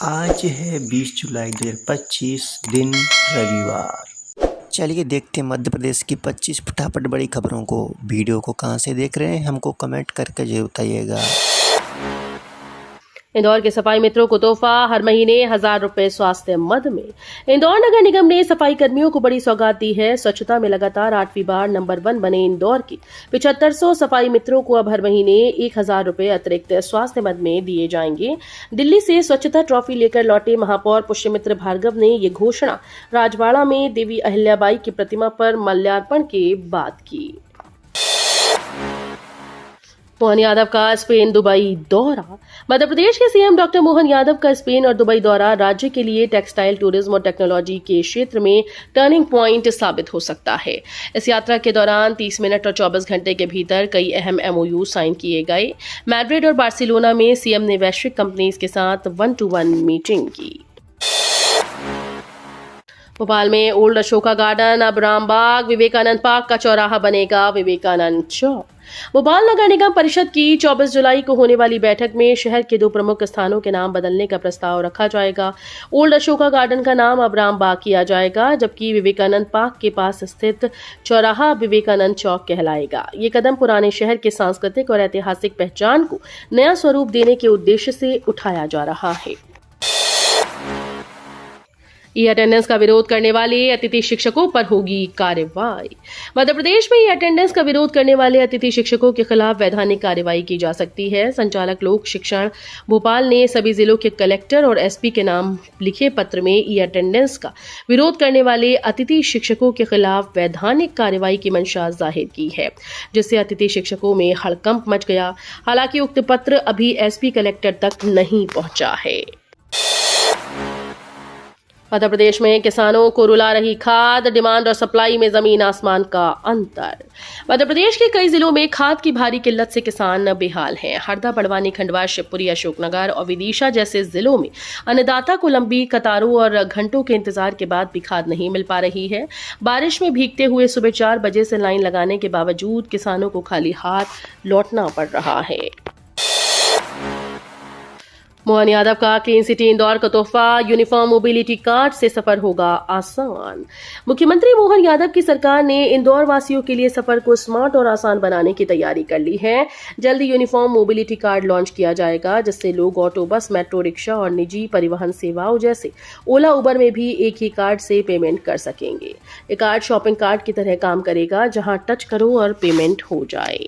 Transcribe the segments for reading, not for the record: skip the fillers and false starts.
आज है 20 जुलाई 2025 दिन रविवार। चलिए देखते हैं मध्य प्रदेश की 25 फटाफट बड़ी खबरों को। वीडियो को कहां से देख रहे हैं हमको कमेंट करके जरूर बताइएगा। इंदौर के सफाई मित्रों को तोहफा, हर महीने 1,000 रुपए स्वास्थ्य मद में। इंदौर नगर निगम ने सफाई कर्मियों को बड़ी सौगात दी है। स्वच्छता में लगातार 8वीं बार नंबर 1 बने इंदौर के 7500 सफाई मित्रों को अब हर महीने 1,000 रुपए अतिरिक्त स्वास्थ्य मद में दिए जाएंगे। दिल्ली से स्वच्छता ट्रॉफी लेकर लौटे महापौर पुष्यमित्र भार्गव ने ये घोषणा राजवाड़ा में देवी अहिल्याबाई की प्रतिमा पर माल्यार्पण के बाद की। मोहन यादव का स्पेन दुबई दौरा। मध्य प्रदेश के सीएम डॉक्टर मोहन यादव का स्पेन और दुबई दौरा राज्य के लिए टेक्सटाइल, टूरिज्म और टेक्नोलॉजी के क्षेत्र में टर्निंग पॉइंट साबित हो सकता है। इस यात्रा के दौरान 30 मिनट और 24 घंटे के भीतर कई अहम एमओयू साइन किए गए। मैड्रिड और बार्सिलोना में सीएम ने वैश्विक कंपनीज के साथ 1-to-1 मीटिंग की। भोपाल में ओल्ड अशोका गार्डन अब रामबाग, विवेकानंद पार्क का चौराहा बनेगा विवेकानंद चौक। भोपाल नगर निगम परिषद की 24 जुलाई को होने वाली बैठक में शहर के 2 प्रमुख स्थानों के नाम बदलने का प्रस्ताव रखा जाएगा। ओल्ड अशोका गार्डन का नाम अब रामबाग किया जाएगा, जबकि विवेकानंद पार्क के पास स्थित चौराहा विवेकानंद चौक कहलाएगा। ये कदम पुराने शहर के सांस्कृतिक और ऐतिहासिक पहचान को नया स्वरूप देने के उद्देश्य से उठाया जा रहा है। ई अटेंडेंस का विरोध करने वाले अतिथि शिक्षकों पर होगी कार्रवाई। मध्य प्रदेश में ई अटेंडेंस का विरोध करने वाले अतिथि शिक्षकों के खिलाफ वैधानिक कार्रवाई की जा सकती है। संचालक लोक शिक्षण भोपाल ने सभी जिलों के कलेक्टर और एसपी के नाम लिखे पत्र में ई अटेंडेंस का विरोध करने वाले अतिथि शिक्षकों के खिलाफ वैधानिक कार्रवाई की मंशा जाहिर की है, जिससे अतिथि शिक्षकों में हड़कंप मच गया। हालांकि उक्त पत्र अभी एसपी कलेक्टर तक नहीं पहुंचा है। मध्य प्रदेश में किसानों को रुला रही खाद, डिमांड और सप्लाई में जमीन आसमान का अंतर। मध्य प्रदेश के कई जिलों में खाद की भारी किल्लत से किसान बेहाल हैं। हरदा, बड़वानी, खंडवा, शिवपुरी, अशोकनगर और विदिशा जैसे जिलों में अन्नदाता को लंबी कतारों और घंटों के इंतजार के बाद भी खाद नहीं मिल पा रही है। बारिश में भीगते हुए सुबह 4 बजे से लाइन लगाने के बावजूद किसानों को खाली हाथ लौटना पड़ रहा है। मोहन यादव का क्लीन सिटी इंदौर का तोहफा, यूनिफॉर्म मोबिलिटी कार्ड से सफर होगा आसान। मुख्यमंत्री मोहन यादव की सरकार ने इंदौर वासियों के लिए सफर को स्मार्ट और आसान बनाने की तैयारी कर ली है। जल्दी यूनिफॉर्म मोबिलिटी कार्ड लॉन्च किया जाएगा, जिससे लोग ऑटो, बस, मेट्रो, रिक्शा और निजी परिवहन सेवाओं जैसे ओला, उबर में भी एक ही कार्ड से पेमेंट कर सकेंगे। ये कार्ड शॉपिंग कार्ड की तरह काम करेगा, जहां टच करो और पेमेंट हो जाए।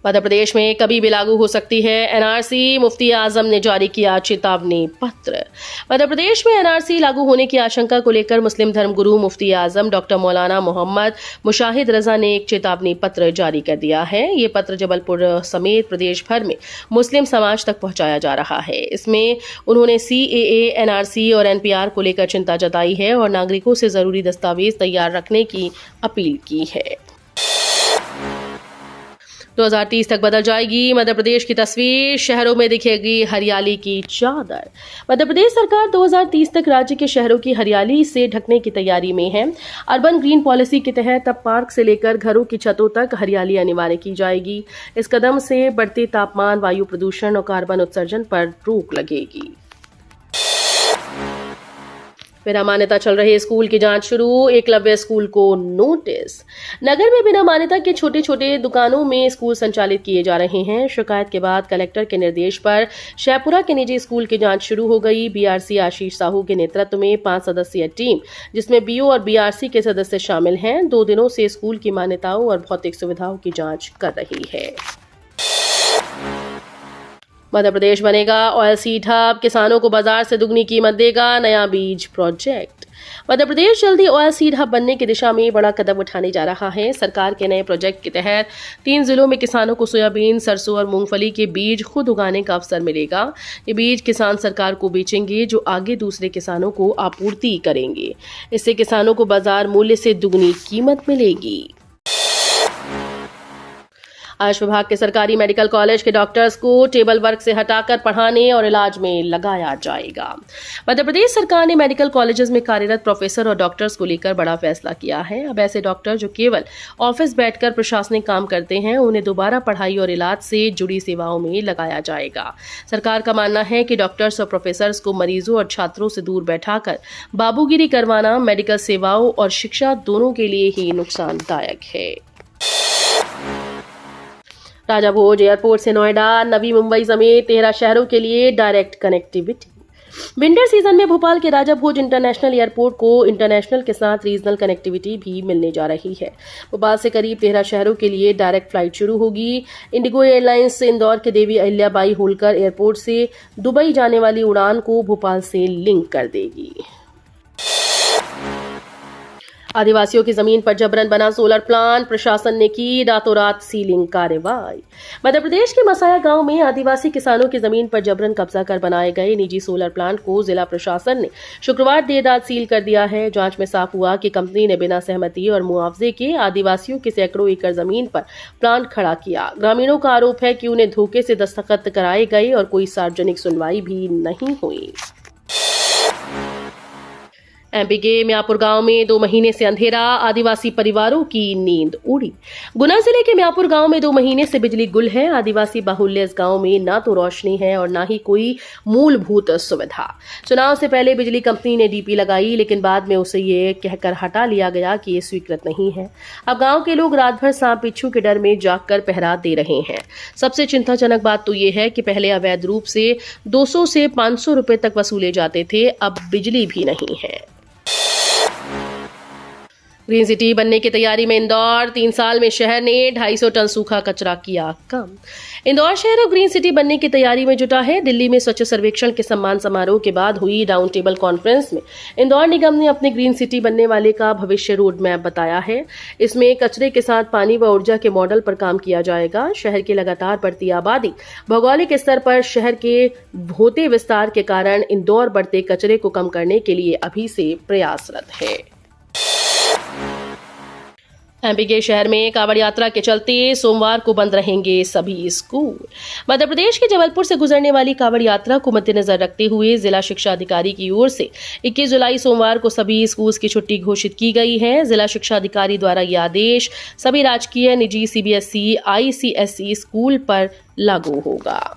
मध्य प्रदेश में कभी भी लागू हो सकती है एनआरसी, मुफ्ती आजम ने जारी किया चेतावनी पत्र। मध्य प्रदेश में एनआरसी लागू होने की आशंका को लेकर मुस्लिम धर्मगुरु मुफ्ती आजम डॉक्टर मौलाना मोहम्मद मुशाहिद रजा ने एक चेतावनी पत्र जारी कर दिया है। ये पत्र जबलपुर समेत प्रदेश भर में मुस्लिम समाज तक पहुंचाया जा रहा है। इसमें उन्होंने सीएए, एनआरसी और एनपीआर को लेकर चिंता जताई है और नागरिकों से जरूरी दस्तावेज तैयार रखने की अपील की है। 2030 तक बदल जाएगी मध्य प्रदेश की तस्वीर, शहरों में दिखेगी हरियाली की चादर। मध्य प्रदेश सरकार 2030 तक राज्य के शहरों की हरियाली से ढकने की तैयारी में है। अर्बन ग्रीन पॉलिसी के तहत अब पार्क से लेकर घरों की छतों तक हरियाली अनिवार्य की जाएगी। इस कदम से बढ़ते तापमान, वायु प्रदूषण और कार्बन उत्सर्जन पर रोक लगेगी। बिना मान्यता चल रहे स्कूल की जांच शुरू, एकलव्य स्कूल को नोटिस। नगर में बिना मान्यता के छोटे छोटे दुकानों में स्कूल संचालित किए जा रहे हैं। शिकायत के बाद कलेक्टर के निर्देश पर शहपुरा के निजी स्कूल की जांच शुरू हो गई। बीआरसी आशीष साहू के नेतृत्व में 5 सदस्यीय टीम, जिसमें बीओ और बीआरसी के सदस्य शामिल हैं, 2 दिनों से स्कूल की मान्यताओं और भौतिक सुविधाओं की जांच कर रही है। मध्य प्रदेश बनेगा ऑयल सीड हब, किसानों को बाजार से दुगनी कीमत देगा नया बीज प्रोजेक्ट। मध्य प्रदेश जल्दी ऑयल सीड हब बनने की दिशा में बड़ा कदम उठाने जा रहा है। सरकार के नए प्रोजेक्ट के तहत 3 जिलों में किसानों को सोयाबीन, सरसों और मूंगफली के बीज खुद उगाने का अवसर मिलेगा। ये बीज किसान सरकार को बेचेंगे, जो आगे दूसरे किसानों को आपूर्ति करेंगे। इससे किसानों को बाजार मूल्य से दुगनी कीमत मिलेगी। आयुष विभाग के सरकारी मेडिकल कॉलेज के डॉक्टर्स को टेबल वर्क से हटाकर पढ़ाने और इलाज में लगाया जाएगा। मध्य प्रदेश सरकार ने मेडिकल कॉलेजेस में कार्यरत प्रोफेसर और डॉक्टर्स को लेकर बड़ा फैसला किया है। अब ऐसे डॉक्टर जो केवल ऑफिस बैठकर प्रशासनिक काम करते हैं, उन्हें दोबारा पढ़ाई और इलाज से जुड़ी सेवाओं में लगाया जाएगा। सरकार का मानना है कि डॉक्टर्स और प्रोफेसर्स को मरीजों और छात्रों से दूर बैठाकर बाबूगिरी करवाना मेडिकल सेवाओं और शिक्षा दोनों के लिए ही नुकसानदायक है। राजा भोज एयरपोर्ट से नोएडा, नवी मुंबई समेत 13 शहरों के लिए डायरेक्ट कनेक्टिविटी। विंटर सीजन में भोपाल के राजा भोज इंटरनेशनल एयरपोर्ट को इंटरनेशनल के साथ रीजनल कनेक्टिविटी भी मिलने जा रही है। भोपाल से करीब 13 शहरों के लिए डायरेक्ट फ्लाइट शुरू होगी। इंडिगो एयरलाइंस से इंदौर के देवी अहिल्याबाई होलकर एयरपोर्ट से दुबई जाने वाली उड़ान को भोपाल से लिंक कर देगी। आदिवासियों की जमीन पर जबरन बना सोलर प्लांट, प्रशासन ने की रातों रात सीलिंग कार्रवाई। मध्य प्रदेश के मसाया गांव में आदिवासी किसानों की जमीन पर जबरन कब्जा कर बनाए गए निजी सोलर प्लांट को जिला प्रशासन ने शुक्रवार देर रात सील कर दिया है। जांच में साफ हुआ कि कंपनी ने बिना सहमति और मुआवजे के आदिवासियों की सैकड़ों एकड़ जमीन पर प्लांट खड़ा किया। ग्रामीणों का आरोप है कि उन्हें धोखे से दस्तखत कराए गए और कोई सार्वजनिक सुनवाई भी नहीं हुई। एमपी के म्यापुर गांव में 2 महीने से अंधेरा, आदिवासी परिवारों की नींद उड़ी। गुना जिले के म्यापुर गांव में 2 महीने से बिजली गुल है। आदिवासी बाहुल्य इस गांव में ना तो रोशनी है और ना ही कोई मूलभूत सुविधा। चुनाव से पहले बिजली कंपनी ने डीपी लगाई, लेकिन बाद में उसे ये कहकर हटा लिया गया कि ये स्वीकृत नहीं है। अब गांव के लोग रात भर सांप बिच्छू के डर में जागकर पहरा दे रहे हैं। सबसे चिंताजनक बात तो ये है कि पहले अवैध रूप से 200 से 500 रुपए तक वसूले जाते थे, अब बिजली भी नहीं है। ग्रीन सिटी बनने की तैयारी में इंदौर, 3 साल में शहर ने 250 टन सूखा कचरा किया कम। इंदौर शहर अब ग्रीन सिटी बनने की तैयारी में जुटा है। दिल्ली में स्वच्छ सर्वेक्षण के सम्मान समारोह के बाद हुई राउंड टेबल कॉन्फ्रेंस में इंदौर निगम ने अपने ग्रीन सिटी बनने वाले का भविष्य रोड मैप बताया है। इसमें कचरे के साथ पानी व ऊर्जा के मॉडल पर काम किया जाएगा। शहर की लगातार बढ़ती आबादी, भौगोलिक स्तर पर शहर के होते विस्तार के कारण इंदौर बढ़ते कचरे को कम करने के लिए अभी से प्रयासरत है। एमपी के शहर में कांवड़ यात्रा के चलते सोमवार को बंद रहेंगे सभी स्कूल। मध्य प्रदेश के जबलपुर से गुजरने वाली कांवड़ यात्रा को मद्देनजर रखते हुए जिला शिक्षा अधिकारी की ओर से 21 जुलाई सोमवार को सभी स्कूल की छुट्टी घोषित की गई है। जिला शिक्षा अधिकारी द्वारा यह आदेश सभी राजकीय, निजी, सीबीएसई, आईसीएसई स्कूल पर लागू होगा।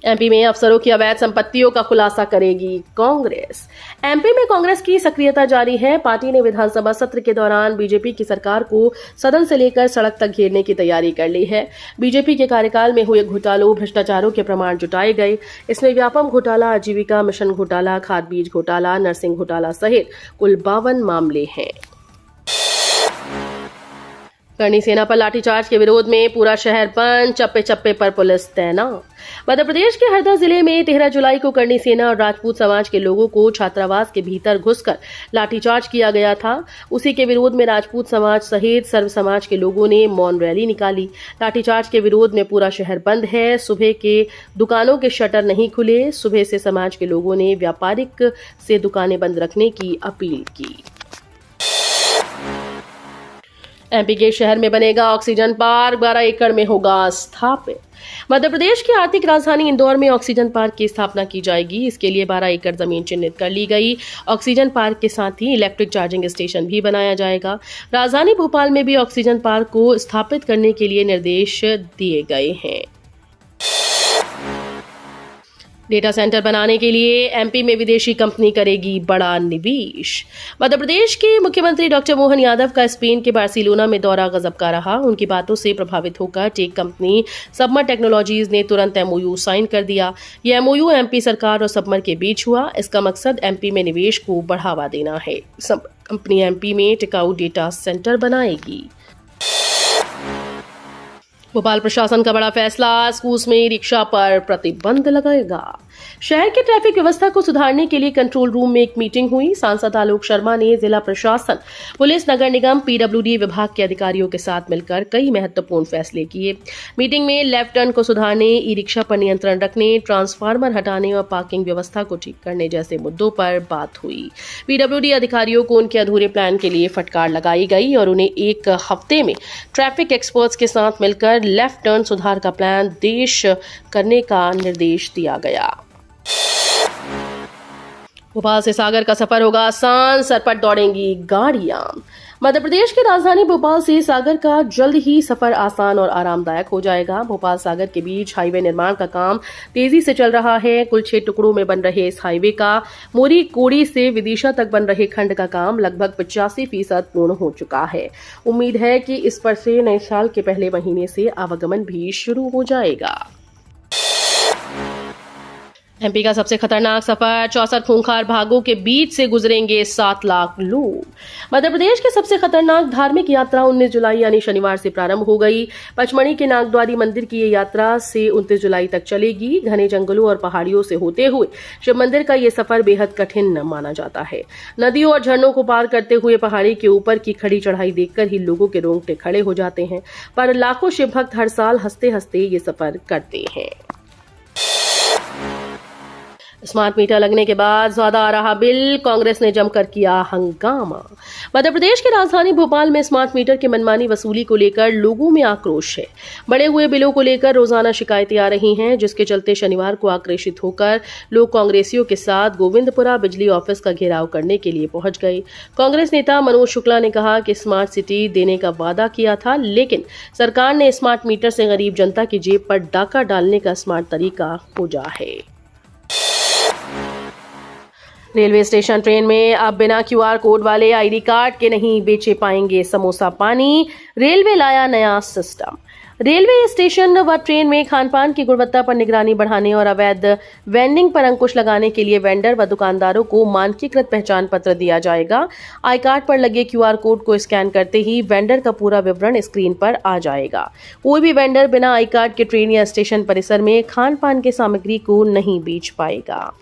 एमपी में अफसरों की अवैध संपत्तियों का खुलासा करेगी कांग्रेस। एमपी में कांग्रेस की सक्रियता जारी है। पार्टी ने विधानसभा सत्र के दौरान बीजेपी की सरकार को सदन से लेकर सड़क तक घेरने की तैयारी कर ली है। बीजेपी के कार्यकाल में हुए घोटालों, भ्रष्टाचारों के प्रमाण जुटाए गए। इसमें व्यापम घोटाला, आजीविका मिशन घोटाला, खाद बीज घोटाला, नर्सिंग घोटाला सहित कुल 52 मामले हैं। करणी सेना पर लाठीचार्ज के विरोध में पूरा शहर बंद, चप्पे चप्पे पर पुलिस तैनात। मध्य प्रदेश के हरदा जिले में 13 जुलाई को करणी सेना और राजपूत समाज के लोगों को छात्रावास के भीतर घुसकर लाठीचार्ज किया गया था। उसी के विरोध में राजपूत समाज सहित सर्व समाज के लोगों ने मौन रैली निकाली। लाठीचार्ज के विरोध में पूरा शहर बंद है। सुबह के दुकानों के शटर नहीं खुले। सुबह से समाज के लोगों ने व्यापारिक से दुकानें बंद रखने की अपील की। एमपी के शहर में बनेगा ऑक्सीजन पार्क, 12 एकड़ में होगा स्थापित। मध्य प्रदेश की आर्थिक राजधानी इंदौर में ऑक्सीजन पार्क की स्थापना की जाएगी। इसके लिए 12 एकड़ जमीन चिन्हित कर ली गई। ऑक्सीजन पार्क के साथ ही इलेक्ट्रिक चार्जिंग स्टेशन भी बनाया जाएगा। राजधानी भोपाल में भी ऑक्सीजन पार्क को स्थापित करने के लिए निर्देश दिए गए हैं। डेटा सेंटर बनाने के लिए एमपी में विदेशी कंपनी करेगी बड़ा निवेश। मध्य प्रदेश के मुख्यमंत्री डॉक्टर मोहन यादव का स्पेन के बार्सिलोना में दौरा गजब का रहा। उनकी बातों से प्रभावित होकर टेक कंपनी सबमर टेक्नोलॉजीज ने तुरंत एमओयू साइन कर दिया। यह एमओयू एमपी सरकार और सबमर के बीच हुआ। इसका मकसद एमपी में निवेश को बढ़ावा देना है। सबमर कंपनी एमपी में टिकाऊ डेटा सेंटर बनाएगी। भोपाल प्रशासन का बड़ा फैसला, स्कूल्स में रिक्शा पर प्रतिबंध लगाएगा। शहर की ट्रैफिक व्यवस्था को सुधारने के लिए कंट्रोल रूम में एक मीटिंग हुई। सांसद आलोक शर्मा ने जिला प्रशासन, पुलिस, नगर निगम, पीडब्ल्यूडी विभाग के अधिकारियों के साथ मिलकर कई महत्वपूर्ण फैसले किए। मीटिंग में लेफ्ट टर्न को सुधारने, ई रिक्शा पर नियंत्रण रखने, ट्रांसफार्मर हटाने और पार्किंग व्यवस्था को ठीक करने जैसे मुद्दों पर बात हुई। पीडब्ल्यूडी अधिकारियों को उनके अधूरे प्लान के लिए फटकार लगाई गई और उन्हें एक हफ्ते में ट्रैफिक एक्सपर्ट्स के साथ मिलकर लेफ्ट टर्न सुधार का प्लान पेश करने का निर्देश दिया गया। भोपाल से सागर का सफर होगा आसान, सरपट दौड़ेंगी गाड़ियां। मध्य प्रदेश की राजधानी भोपाल से सागर का जल्द ही सफर आसान और आरामदायक हो जाएगा। भोपाल सागर के बीच हाईवे निर्माण का काम तेजी से चल रहा है। कुल 6 टुकड़ों में बन रहे इस हाईवे का मोरी कोड़ी से विदिशा तक बन रहे खंड का काम लगभग 85% पूर्ण हो चुका है। उम्मीद है कि इस पर से नए साल के पहले महीने से आवागमन भी शुरू हो जाएगा। एमपी का सबसे खतरनाक सफर, 64 खूंखार भागों के बीच से गुजरेंगे 7 लाख लोग। मध्य प्रदेश की सबसे खतरनाक धार्मिक यात्रा 19 जुलाई यानी शनिवार से प्रारंभ हो गई। पचमढ़ी के नागद्वारी मंदिर की ये यात्रा से 29 जुलाई तक चलेगी। घने जंगलों और पहाड़ियों से होते हुए शिव मंदिर का ये सफर बेहद कठिन माना जाता है। नदियों और झरनों को पार करते हुए पहाड़ी के ऊपर की खड़ी चढ़ाई देखकर ही लोगों के रोंगटे खड़े हो जाते हैं, पर लाखों शिव भक्त हर साल हंसते हंसते ये सफर करते हैं। स्मार्ट मीटर लगने के बाद ज्यादा आ रहा बिल, कांग्रेस ने जमकर किया हंगामा। मध्य प्रदेश की राजधानी भोपाल में स्मार्ट मीटर की मनमानी वसूली को लेकर लोगों में आक्रोश है। बढ़े हुए बिलों को लेकर रोजाना शिकायतें आ रही हैं, जिसके चलते शनिवार को आक्रोशित होकर लोग कांग्रेसियों के साथ गोविंदपुरा बिजली ऑफिस का घेराव करने के लिए पहुंच गए। कांग्रेस नेता मनोज शुक्ला ने कहा कि स्मार्ट सिटी देने का वादा किया था, लेकिन सरकार ने स्मार्ट मीटर से गरीब जनता की जेब पर डाका डालने का स्मार्ट तरीका खोजा है। रेलवे स्टेशन ट्रेन में अब बिना क्यूआर कोड वाले आईडी कार्ड के नहीं बेचे पाएंगे समोसा पानी। रेलवे लाया नया सिस्टम। रेलवे स्टेशन व ट्रेन में खानपान की गुणवत्ता पर निगरानी बढ़ाने और अवैध वेंडिंग पर अंकुश लगाने के लिए वेंडर व दुकानदारों को मानकीकृत पहचान पत्र दिया जाएगा। आई कार्ड पर लगे क्यूआर कोड को स्कैन करते ही वेंडर का पूरा विवरण स्क्रीन पर आ जाएगा। कोई भी वेंडर बिना आई कार्ड के ट्रेन या स्टेशन परिसर में खानपान की सामग्री को नहीं बेच पाएगा।